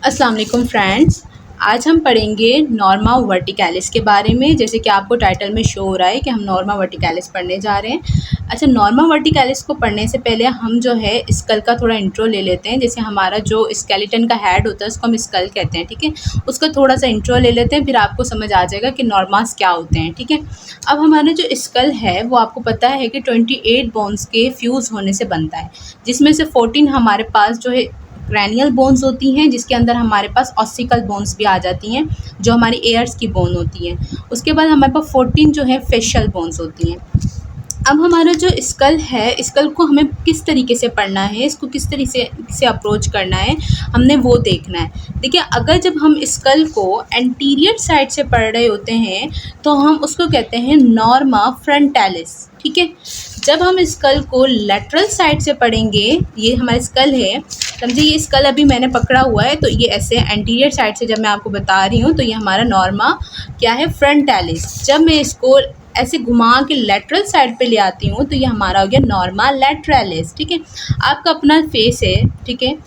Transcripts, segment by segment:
अस्सलाम वालेकुम फ्रेंड्स। आज हम पढ़ेंगे नॉर्मा वर्टिकैलिस के बारे में। जैसे कि आपको टाइटल में शो हो रहा है कि हम नॉर्मा वर्टिकैलिस पढ़ने जा रहे हैं। अच्छा, नॉर्मा वर्टिकैलिस को पढ़ने से पहले हम जो है स्कल का थोड़ा इंट्रो ले लेते हैं। जैसे हमारा जो स्केलेटन का हेड होता है उसको हम स्कल कहते हैं, ठीक है। उसका थोड़ा सा इंट्रो ले लेते हैं, फिर आपको समझ आ जाएगा कि नॉर्मास क्या होते हैं, ठीक है। अब हमारा जो स्कल है वो आपको पता है कि 28 बोन्स के फ्यूज़ होने से बनता है, जिसमें से 14 हमारे पास जो है क्रैनियल बोन्स होती हैं, जिसके अंदर हमारे पास ऑसिकल बोन्स भी आ जाती हैं जो हमारी एयर्स की बोन होती हैं। उसके बाद हमारे पास 14 जो है फेशियल बोन्स होती हैं। अब हमारा जो स्कल है, स्कल को हमें किस तरीके से पढ़ना है, इसको किस तरीके से अप्रोच करना है, हमने वो देखना है। देखिए, अगर जब हम स्कल को एंटीरियर साइड से पढ़ रहे होते हैं तो हम उसको कहते हैं नॉर्मा फ्रंटालिस, ठीक है। जब हम स्कल को लेटरल साइड से पढ़ेंगे, ये हमारा स्कल है, समझिए ये स्कल अभी मैंने पकड़ा हुआ है, तो ये ऐसे एंटीरियर साइड से जब मैं आपको बता रही हूँ तो ये हमारा नॉर्मा क्या है, फ्रंटालिस। जब मैं इसको ऐसे घुमा के लेटरल साइड पे ले आती हूँ तो ये हमारा हो गया नॉर्मा लैटरलिस, ठीक है। आपका अपना फेस है, ठीक है।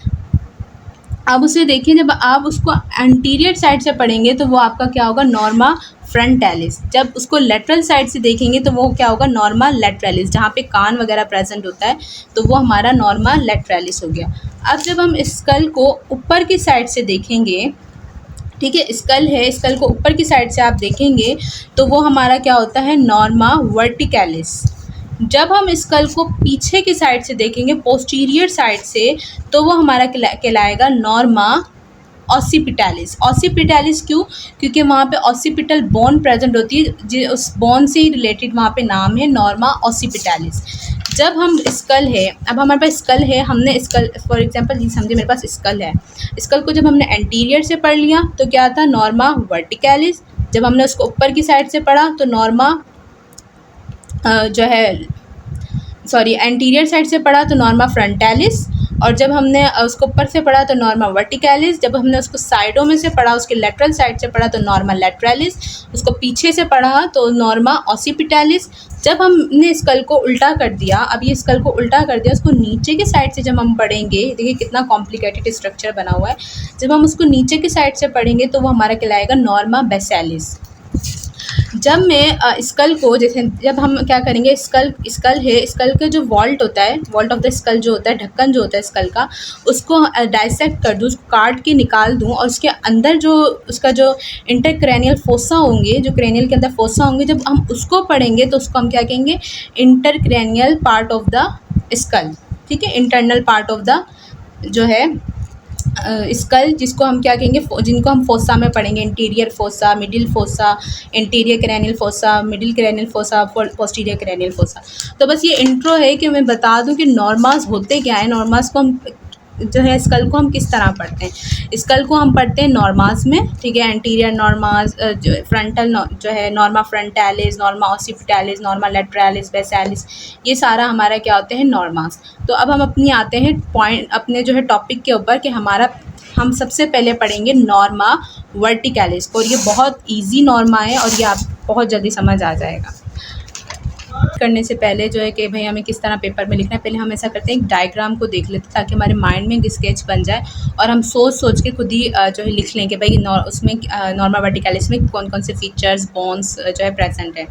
अब उसे देखिए, जब आप उसको एंटीरियर साइड से पढ़ेंगे तो वो आपका क्या होगा, नॉर्मा फ्रंटालिस। जब उसको लेटरल साइड से देखेंगे तो वो क्या होगा, नॉर्मा लैटरलिस। जहाँ पे कान वगैरह प्रेजेंट होता है तो वो हमारा नॉर्मा लैटरलिस हो गया। अब जब हम स्कल को ऊपर की साइड से देखेंगे, ठीक है, स्कल है, स्कल को ऊपर की साइड से आप देखेंगे तो वो हमारा क्या होता है, नॉर्मा वर्टिकैलिस। जब हम स्कल को पीछे की साइड से देखेंगे, पोस्टीरियर साइड से, तो वो हमारा कहलाएगा नॉर्मा ऑसिपिटैलिस। ऑसिपिटैलिस क्यों? क्योंकि वहाँ पे ऑसिपिटल बोन प्रेजेंट होती है, उस बोन से ही रिलेटेड वहाँ पे नाम है नॉर्मा ऑसिपिटैलिस। जब हम स्कल है, अब हमारे पास स्कल है, हमने स्कल फॉर एग्जांपल ये समझिए मेरे पास स्कल है। स्कल को जब हमने एंटीरियर से पढ़ लिया तो क्या था, नॉर्मा वर्टिकैलिस। जब हमने उसको ऊपर की साइड से पढ़ा तो नॉर्मा जो है सॉरी एंटीरियर साइड से पढ़ा तो नॉर्मा फ्रंटालिस। और जब हमने उसको ऊपर से पढ़ा तो नॉर्मा वर्टिकैलिस। जब हमने उसको साइडों में से पढ़ा, उसके लेटरल साइड से पढ़ा तो नॉर्मा लैटरलिस। उसको पीछे से पढ़ा तो नॉर्मा ऑसिपिटैलिस। जब हमने स्कल को उल्टा कर दिया, अब ये स्कल को उल्टा कर दिया, उसको नीचे की साइड से जब हम पढ़ेंगे, देखिए कितना कॉम्प्लिकेटेड स्ट्रक्चर बना हुआ है। जब हम उसको नीचे की साइड से पढ़ेंगे तो वो हमारा कहलाएगा नॉर्मा बेसालिस। जब मैं स्कल को, जैसे जब हम क्या करेंगे, स्कल है, स्कल का जो वॉल्ट होता है, वॉल्ट ऑफ द स्कल जो होता है, ढक्कन जो होता है स्कल का, उसको डाइसेक्ट कर दूँ, उसको काट के निकाल दूँ, और उसके अंदर जो उसका जो इंटरक्रैनियल फोसा होंगे, जो क्रैनियल के अंदर फोसा होंगे, जब हम उसको पढ़ेंगे तो उसको हम क्या कहेंगे, intracranial part of the school, ठीक है। इंटरनल पार्ट ऑफ द जो है स्कल, जिसको हम क्या कहेंगे, जिनको हम फोसा में पढ़ेंगे, interior fossa, middle fossa, interior cranial fossa, middle cranial fossa, posterior cranial fossa. तो बस ये इंट्रो है कि मैं बता दूं कि नॉर्मास होते क्या है। नॉर्मास को हम जो है, स्कल को हम किस तरह पढ़ते हैं। स्कल को हम पढ़ते हैं नॉर्मास में, ठीक है। एंटीरियर नॉर्मास, जो फ्रंटल जो है norma frontalis, norma occipitalis, norma lateralis, basalis, ये सारा हमारा क्या होते हैं, नॉर्मास। तो अब हम अपनी आते हैं पॉइंट, अपने जो है टॉपिक के ऊपर, कि हम सबसे पहले पढ़ेंगे नॉर्मा वर्टिकैलिस को। और ये बहुत ईजी नॉर्मा है और ये आप बहुत जल्दी समझ आ जाएगा। करने से पहले जो है कि भाई हमें किस तरह पेपर में लिखना है, पहले हम ऐसा करते हैं, एक डायग्राम को देख लेते हैं ताकि हमारे माइंड में एक स्केच बन जाए और हम सोच के खुद ही जो है लिख लें कि भाई उसमें नॉर्मा वर्टिकैलिस में कौन कौन से फीचर्स, बोन्स जो है प्रेजेंट है।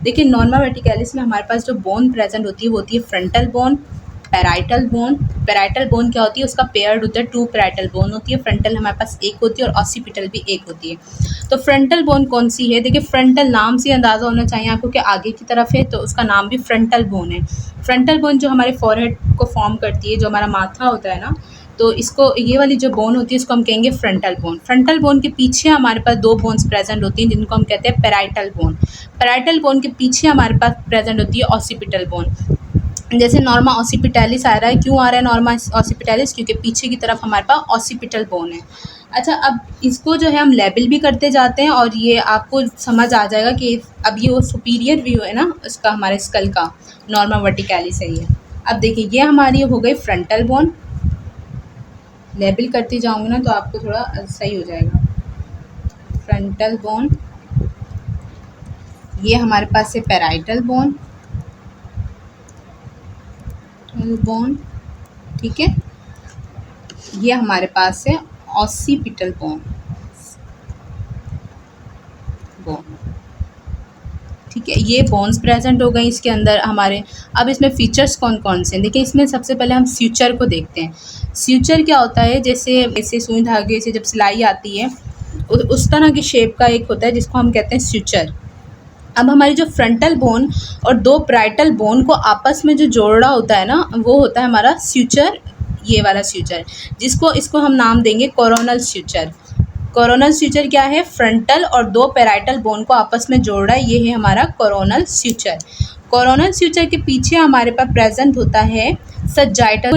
देखिए, नॉर्मा वर्टिकैलिस में हमारे पास जो बोन प्रेजेंट होती है frontal bone, parietal bone. Parietal bone क्या होती है, उसका पेयर्ड होता है, 2 पैराइटल बोन होती है। फ्रंटल हमारे पास एक होती है और ऑसिपिटल भी एक होती है। तो फ्रंटल बोन कौन सी है, देखिए फ्रंटल नाम से अंदाज़ा होना चाहिए आपको कि आगे की तरफ है, तो उसका नाम भी फ्रंटल बोन है। फ्रंटल बोन जो हमारे फॉरहेड को फॉर्म करती है, जो हमारा माथा होता है ना, तो इसको, ये वाली जो बोन होती है इसको हम कहेंगे फ्रंटल बोन। फ्रंटल बोन के पीछे हमारे पास 2 बोन्स प्रेजेंट होती हैं जिनको हम कहते हैं पैराइटल बोन। पैराइटल बोन के पीछे हमारे पास प्रेजेंट होती है ऑसिपिटल बोन। जैसे नॉर्मा ऑसिपिटैलिस आ रहा है, क्यों आ रहा है नॉर्मा ऑसिपिटैलिस, क्योंकि पीछे की तरफ हमारे पास ऑसिपिटल बोन है। अच्छा, अब इसको जो है हम लेबल भी करते जाते हैं और ये आपको समझ आ जाएगा कि अब ये वो सुपीरियर व्यू है ना उसका, हमारे स्कल का, नॉर्मा वर्टिकैलिस है ये। अब देखिए, ये हमारी हो गई फ्रंटल बोन। लेबल करती जाऊँगी ना तो आपको थोड़ा सही हो जाएगा। फ्रंटल बोन, ये हमारे पास है पैराइटल बोन, ठीक है। ये हमारे पास है ऑसिपिटल बोन बोन ठीक है, ये बोन्स प्रेजेंट हो गई इसके अंदर हमारे। अब इसमें फीचर्स कौन कौन से हैं, देखिए इसमें सबसे पहले हम स्यूचर को देखते हैं। स्यूचर क्या होता है, जैसे सुई धागे से जब सिलाई आती है उस तरह की शेप का एक होता है जिसको हम कहते हैं स्यूचर। अब हमारी जो फ्रंटल बोन और दो पैराइटल बोन को आपस में जो जोड़ रहा होता है ना, वो होता है हमारा स्यूचर, ये वाला स्यूचर, इसको हम नाम देंगे कोरोनल स्यूचर। कोरोनल स्यूचर क्या है, फ्रंटल और दो पैराइटल बोन को आपस में जोड़ रहा है, ये है हमारा कोरोनल स्यूचर। कोरोनल स्यूचर के पीछे हमारे पास प्रेजेंट होता है सजाइटल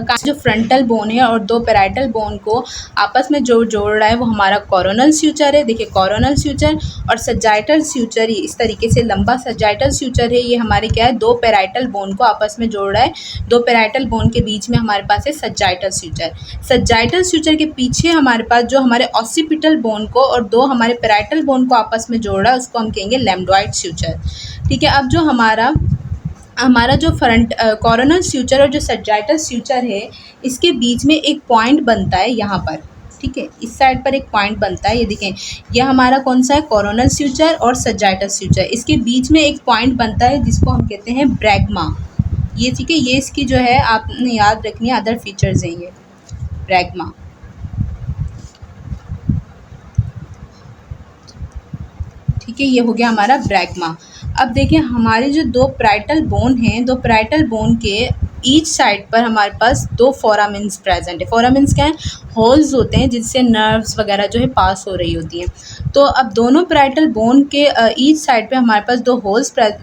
का जो फ्रंटल बोन है और दो पैराइटल बोन को आपस में जो जोड़ रहा है वो हमारा कोरोनल स्यूचर है। देखिए कोरोनल स्यूचर और सजाइटल स्यूचर, इस तरीके से लंबा सजाइटल स्यूचर है, ये हमारे क्या है, दो पैराइटल बोन को आपस में जोड़ रहा है। दो पैराइटल बोन के बीच में हमारे पास है सजाइटल स्यूचर। सजाइटल स्यूचर के पीछे हमारे पास जो हमारे ऑसिपिटल बोन को और दो हमारे पैराइटल बोन को आपस में जोड़ रहा है उसको हम कहेंगे लैम्डॉइड स्यूचर। ठीक है, अब जो हमारा जो फ्रंट कोरोनल स्यूचर और जो सजाइटल स्यूचर है इसके बीच में एक पॉइंट बनता है यहाँ पर। ठीक है, इस साइड पर एक पॉइंट बनता है, ये देखें, यह हमारा कौन सा है, कोरोनल स्यूचर और सजाइटल स्यूचर। इसके बीच में एक पॉइंट बनता है जिसको हम कहते हैं ब्रैगमा। ये ठीक है, ये इसकी जो है आपने याद रखनी है, अदर फीचर्स हैं ये ब्रैगमा। ठीक है, ये हो गया हमारा ब्रैगमा। अब देखिए हमारे जो दो पैराइटल बोन हैं, दो पैराइटल बोन के ईच साइड पर हमारे पास दो फोरामेन्स प्रेजेंट है। फोरामेन्स क्या है, होल्स होते हैं जिससे नर्व्स वगैरह जो है पास हो रही होती हैं। तो अब दोनों पैराइटल बोन के ईच साइड पे हमारे पास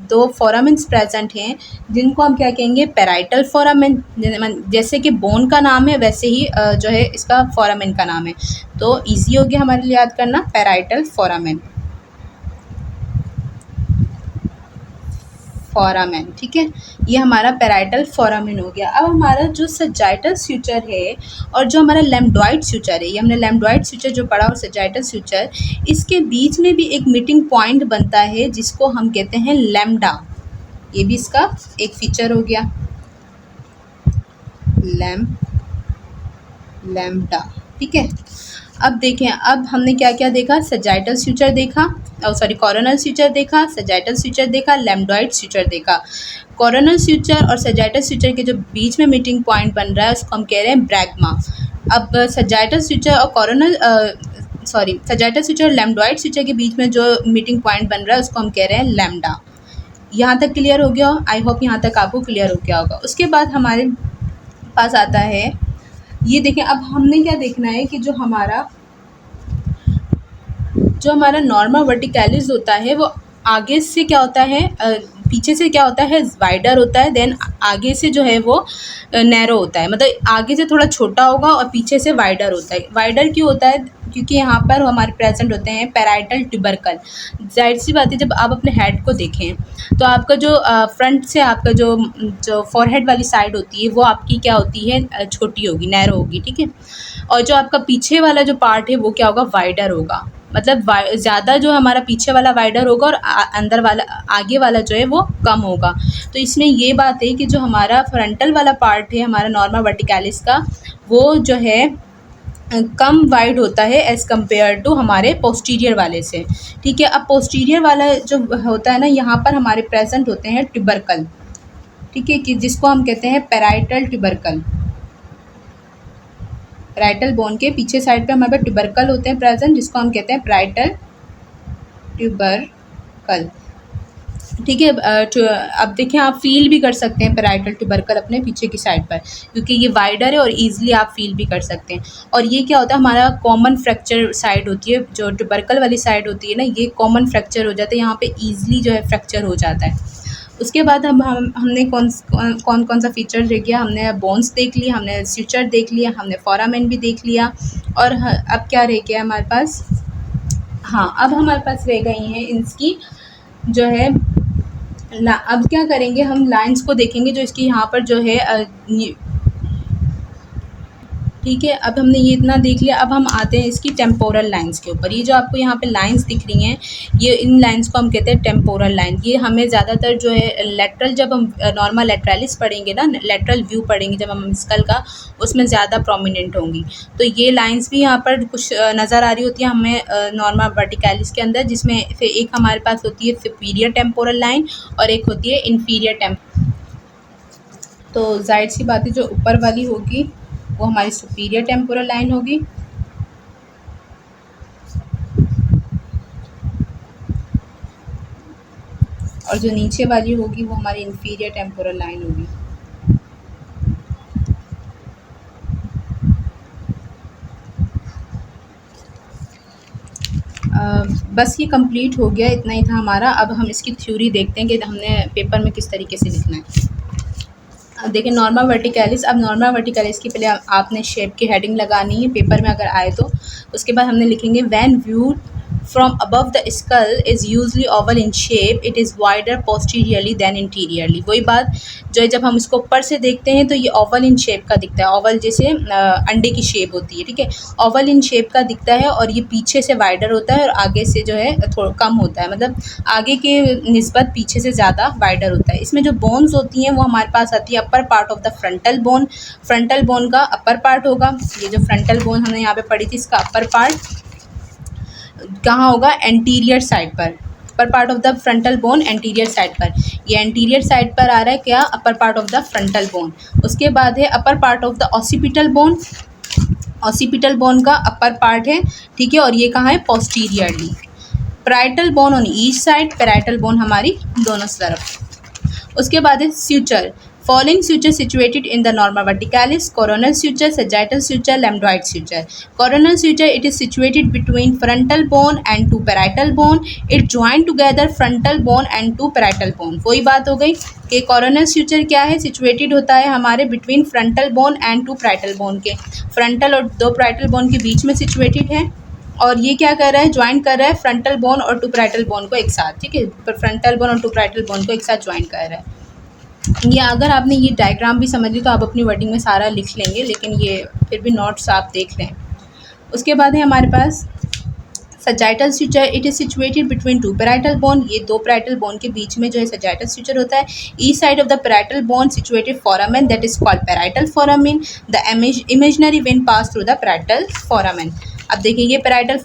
दो फोरामेन्स प्रेजेंट हैं जिनको हम क्या कहेंगे, पैराइटल फोरामेन। जैसे कि बोन का नाम है वैसे ही जो है इसका फोरामेन का नाम है, तो ईजी हो गया हमारे लिए याद करना, पैराइटल फोरामेन। फोरामेन, ठीक है, ये हमारा पैराइटल फोरामेन हो गया। अब हमारा जो सजाइटल स्यूचर है और जो हमारा लैम्डॉइड स्यूचर है, ये हमने लैम्डॉइड स्यूचर जो पढ़ा और सजाइटल स्यूचर, इसके बीच में भी एक मीटिंग पॉइंट बनता है जिसको हम कहते हैं लैम्डा। ये भी इसका एक फीचर हो गया, लैम्डा। ठीक है, अब देखें, अब हमने क्या क्या देखा, सजाइटल स्यूचर देखा, कोरोनल स्यूचर देखा, सजाइटल स्यूचर देखा, लैम्डॉइड स्यूचर देखा। कोरोनल स्यूचर और सजाइटल स्यूचर के जो बीच में मीटिंग पॉइंट बन रहा है उसको हम कह रहे हैं ब्रैगमा। अब सजाइटल स्यूचर और सजाइटल स्यूचर और लैम्डॉइड स्यूचर के बीच में जो मीटिंग पॉइंट बन रहा है उसको हम कह रहे हैं लैम्डा। यहाँ तक क्लियर हो गया, आई होप यहाँ तक आपको क्लियर हो गया होगा। उसके बाद हमारे पास आता है, ये देखें, अब हमने क्या देखना है कि जो हमारा नॉर्मा वर्टिकैलिस होता है वो आगे से क्या होता है, पीछे से क्या होता है, वाइडर होता है, देन आगे से जो है वो नैरो होता है। मतलब आगे से थोड़ा छोटा होगा और पीछे से वाइडर होता है। वाइडर क्यों होता है, क्योंकि यहाँ पर हमारे प्रेजेंट होते हैं पैराइटल ट्यूबरकल। जाहिर सी बात है, जब आप अपने हेड को देखें तो आपका जो फ्रंट से आपका जो फॉरहेड वाली साइड होती है वो आपकी क्या होती है, छोटी होगी, नैरो होगी। ठीक है, और जो आपका पीछे वाला जो पार्ट है वो क्या होगा, वाइडर होगा। मतलब ज़्यादा जो हमारा पीछे वाला वाइडर होगा और अंदर वाला, आगे वाला जो है वो कम होगा। तो इसमें ये बात है कि जो हमारा फ्रंटल वाला पार्ट है हमारा नॉर्मा वर्टिकैलिस का, वो जो है कम वाइड होता है एज़ कम्पेयर टू हमारे पोस्टीरियर वाले से। ठीक है, अब पोस्टीरियर वाला जो होता है ना, यहाँ पर हमारे प्रेजेंट होते हैं ट्यूबरकल। ठीक है, कि जिसको हम कहते हैं पैराइटल ट्यूबरकल। पैराइटल बोन के पीछे साइड पे हमारे पास ट्यूबरकल होते हैं प्रेजेंट, जिसको हम कहते हैं पैराइटल ट्यूबरकल। ठीक है, अब देखिए आप फील भी कर सकते हैं पैराइटल ट्यूबरकल अपने पीछे की साइड पर, क्योंकि ये वाइडर है और ईजिली आप फील भी कर सकते हैं। और ये क्या होता है, हमारा कॉमन फ्रैक्चर साइड होती है, जो ट्यूबरकल वाली साइड होती है ना, ये कॉमन फ्रैक्चर हो जाता है, यहाँ पे ईजिली जो है फ्रैक्चर हो जाता है। उसके बाद हमने कौन सा फीचर देख गया, हमने बोन्स देख लिया, हमने स्यूचर देख लिया, हमने फोरामेन भी देख लिया, और अब क्या रह गया हमारे पास, हाँ, अब हमारे पास रह गई हैं इसकी जो है अब क्या करेंगे, हम लाइंस को देखेंगे जो इसकी यहाँ पर जो है ठीक है, अब हमने ये इतना देख लिया। अब हम आते हैं इसकी टेम्पोरल लाइन्स के ऊपर। ये जो आपको यहाँ पे लाइन्स दिख रही हैं, ये इन लाइन्स को हम कहते हैं टेम्पोरल लाइन। ये हमें ज़्यादातर जो है लेटरल, जब हम नॉर्मा लेटरालिस पढ़ेंगे ना, लेटरल व्यू पढ़ेंगे जब हम स्कल का, उसमें ज़्यादा प्रोमिनेंट होंगी। तो ये लाइन्स भी यहाँ पर कुछ नज़र आ रही होती है हमें नॉर्मा वर्टिकैलिस के अंदर, जिसमें फिर एक हमारे पास होती है सुपीरियर टेम्पोरल लाइन और एक होती है इन्फीरियर तो ज़ाहिर सी बात है जो ऊपर वाली होगी वो हमारी सुपीरियर टेम्पोरल लाइन होगी, और जो नीचे वाली होगी वो हमारी इन्फीरियर टेम्पोरल लाइन होगी। बस ये कंप्लीट हो गया, इतना ही था हमारा। अब हम इसकी थ्योरी देखते हैं कि हमने पेपर में किस तरीके से लिखना है। अब देखिए नॉर्मा वर्टिकैलिस। अब नॉर्मा वर्टिकैलिस की पहले आपने शेप की हेडिंग लगानी है पेपर में अगर आए तो। उसके बाद हमने लिखेंगे when viewed from above the skull is usually oval in shape, it is wider posteriorly than anteriorly. वही बात जो है, जब हम इसको ऊपर से देखते हैं तो ये ओवल इन शेप का दिखता है। ओवल जैसे अंडे की शेप होती है, ठीक है, ओवल इन शेप का दिखता है, और ये पीछे से वाइडर होता है और आगे से जो है थोड़ा कम होता है, मतलब आगे के निस्बत पीछे से ज़्यादा वाइडर होता है। इसमें जो बोन्स होती हैं वो हमारे पास आती है upper part of the frontal bone. Frontal bone का अपर पार्ट होगा, ये जो फ्रंटल बोन हमने यहाँ पे पढ़ी थी, इसका अपर पार्ट कहाँ होगा, एंटीरियर साइड पर। Upper part of the frontal bone anterior side पर, ये एंटीरियर साइड पर आ रहा है क्या, upper part of the frontal bone. उसके बाद है upper part of the occipital bone. Occipital bone का अपर पार्ट है, ठीक है, और ये कहाँ है, posteriorly. Parietal bone on each side, parietal bone हमारी दोनों तरफ। उसके बाद है suture. Following suture situated in the norma verticalis: coronal suture, sagittal suture, lambdoid suture. Coronal suture, it is situated between frontal bone and two parietal bone. It join together frontal bone and two parietal bone. वही बात हो गई कि coronal suture क्या है, situated होता है हमारे between frontal bone and two parietal bone के, frontal और दो parietal bone के बीच में situated है। और ये क्या कर रहा है, ज्वाइन कर रहा है फ्रंटल बोन और टू पैराइटल बोन को एक साथ, ठीक है, फ्रंटल बोन और टू पैराइटल बोन को एक साथ ज्वाइन कर रहा है। ये अगर आपने ये डायग्राम भी समझ ली तो आप अपनी वर्डिंग में सारा लिख लेंगे, लेकिन ये फिर भी नोट्स आप देख लें। उसके बाद है हमारे पास sagittal suture, it is situated between two parietal bone. ये दो पैराइटल बोन के बीच में जो है सजाइटल suture होता है। Each side of the parietal bone situated foramen, that is called parietal foramen. The imaginary when pass through the parietal foramen. अब देखिए ये पैराइटल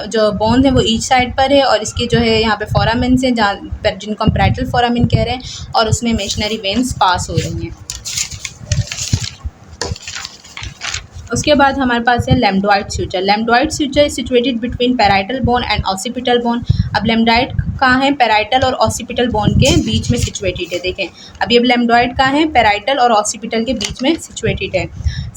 जो बोन है वो ईच साइड पर है, और इसके जो है यहाँ पे फोरामेन है जहाँ जिनको हम पैराइटल फोरामेन कह रहे हैं, और उसमें इमेजिनरी वेन्स पास हो रही हैं। उसके बाद हमारे पास है लैम्डोइड suture. लैम्डोइड suture is situated between parietal bone and occipital bone. अब लैम्डोइड कहाँ है, पैराइटल और ऑसिपिटल बोन के बीच में सिचुएटेड है। देखें अब ये लैम्डोइड कहाँ है, पैराइटल और ऑसिपिटल के बीच में सिचुएटेड है।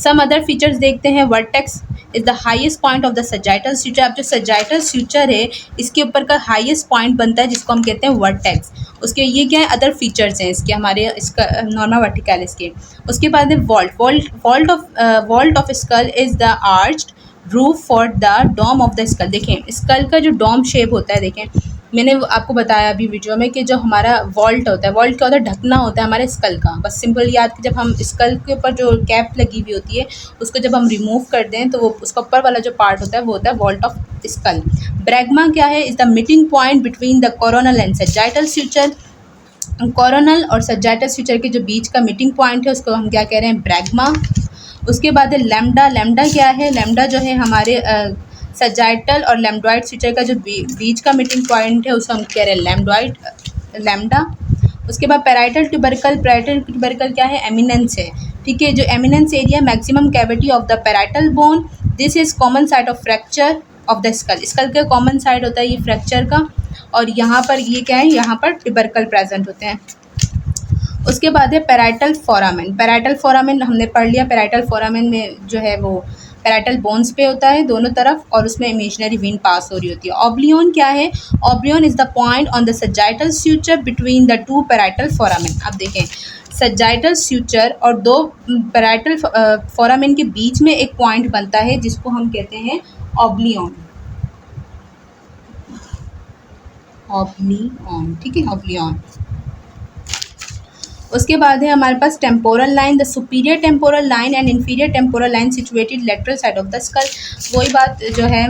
सम अदर फीचर्स देखते हैं। Vertex is the highest point of the sagittal suture. अब जो सजाइटल suture है इसके ऊपर का हाईएस्ट पॉइंट बनता है जिसको हम कहते हैं वर्टेक्स। उसके ये क्या है, अदर फीचर्स हैं इसके, हमारे इसका नॉर्मा वर्टिकैलिस के। उसके बाद है vault of skull is the arched roof for the dome of the skull. देखें स्कल का जो डोम शेप होता है, देखें मैंने आपको बताया अभी वीडियो में कि जो हमारा वॉल्ट होता है, वॉल्ट क्या होता है, ढकना होता है हमारे स्कल का। बस सिंपल याद कि जब हम स्कल के ऊपर जो कैप लगी हुई होती है उसको जब हम रिमूव कर दें तो वो उसका ऊपर वाला जो पार्ट होता है वो होता है वॉल्ट ऑफ स्कल। ब्रैग्मा क्या है, is the meeting point between the coronal and sagittal suture। Coronal और सजाइटल suture के जो बीच का मीटिंग पॉइंट है उसको हम क्या कह रहे हैं, ब्रैग्मा। उसके बाद है लैम्डा। लैम्डा क्या है, लैम्डा जो है हमारे सजाइटल और लैम्डोइड suture का जो बीच का मीटिंग पॉइंट है उसको हम कह रहे हैं लैम्डोइड, लैम्डा। उसके बाद पैराइटल ट्यूबरकल। पैराइटल ट्यूबरकल क्या है, एमिनेंस है, ठीक है, जो eminence area maximum cavity of the parietal bone. This is common site of fracture of the skull. Skull का कॉमन साइड होता है ये फ्रैक्चर का, और यहाँ पर ये क्या है, यहाँ पर ट्यूबरकल प्रेजेंट होते हैं। उसके बाद है पैराइटल फोरामेन। पैराइटल फोरामेन हमने पढ़ लिया। पैराइटल फोरामेन में जो है वो पैराइटल बोन्स पे होता है दोनों तरफ, और उसमें इमेजिनरी वेन पास हो रही होती है। ऑब्लियन क्या है, obelion is the point on the sagittal suture between the two parietal foramen. अब देखें सजाइटल suture और दो पैराइटल फोरामेन के बीच में एक पॉइंट बनता है जिसको हम कहते हैं ऑब्लियन, ऑब्लियन, ठीक है, ऑब्लियन। उसके बाद है हमारे पास temporal line, the superior temporal line and inferior temporal line situated lateral side of the skull. वही बात जो है,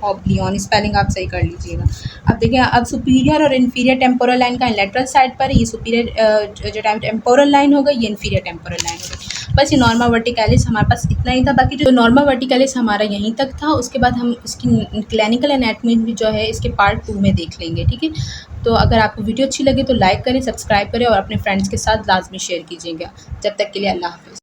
ऑब्लियन स्पेलिंग आप सही कर लीजिएगा। अब देखिए, अब सुपीरियर और इन्फीरियर टेम्पोरल लाइन का लेटरल साइड पर, ये सुपीरियर जो टेम्पोरल लाइन होगा, ये इन्फीरियर टेम्पोरल लाइन होगी। बस ये नॉर्मा वर्टिकैलिस हमारे पास इतना ही था। बाकी जो नॉर्मा वर्टिकैलिस हमारा यहीं तक था, उसके बाद हम इसकी क्लिनिकल एनाटॉमी भी जो है इसके पार्ट 2 में देख लेंगे, ठीक है। तो अगर आपको वीडियो अच्छी लगे तो लाइक करें, सब्सक्राइब करें और अपने फ्रेंड्स के साथ लाजमी शेयर कीजिएगा। जब तक के लिए अल्लाह हाफ़िज़।